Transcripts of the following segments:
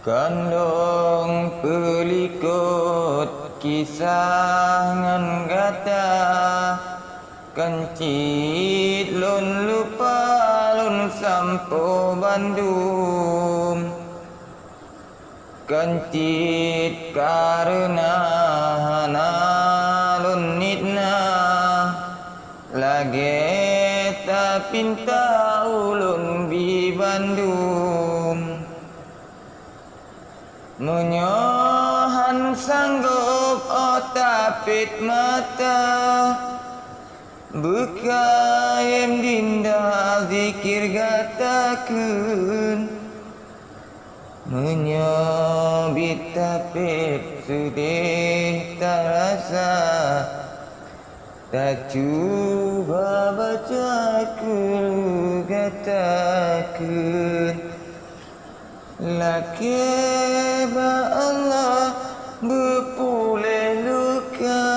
Kandung pelikut kisah ngan gata kencit lun lupa lun sampo Bandung kencit karena hana lun nitna lage tak pinta ulun di Bandung menyohan sanggup otapit mata buka em dinda zikir gatakeun menyobit tapit sudih terasa tak cuba baca kul gatakeun lakeba Allah berpulih luka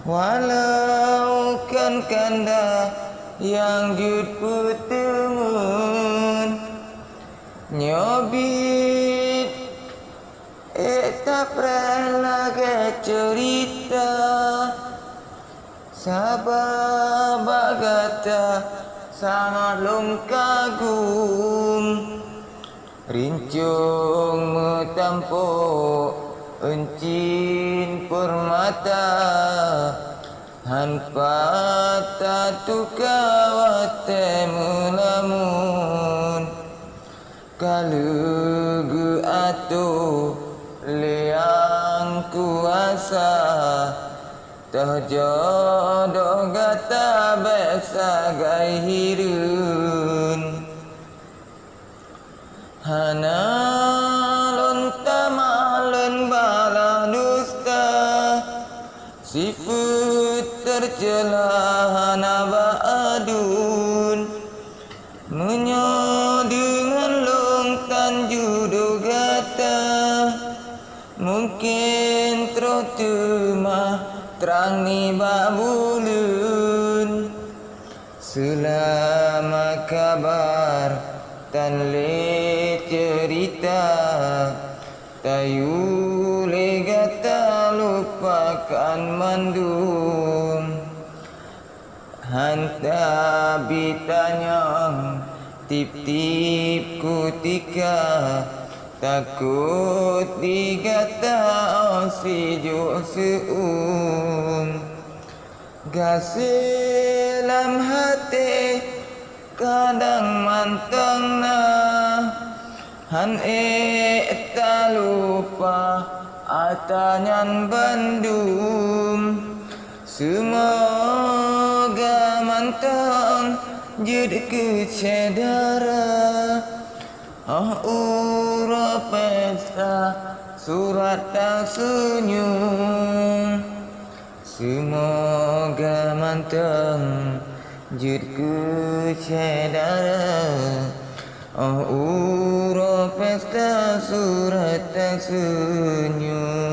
walau kan kanda yang jud putemun nyobit tak pernah cerita sabar bagata sangat lung kagum rincung metampo encin permata hanpa tatuka wate melamun kalugu atu liang kuasa terjodoh gata beksa gai hirun hana lonta malun bala dusta sifat tercela hana ba'adun menyo dengan longtan judo gata mungkin trotuma terang ni babulun selama kabar tan le cerita tayu le gata lupakan mandum hanta bitanyang tip-tip kutika takut digata si jo seum gasilam hati kadang manteng na han tak lupa atanyan Bandung semoga manteng jadi kecedara urap pesta surat tak senyum semoga manteng jud kecedara urap pesta surat tak senyum.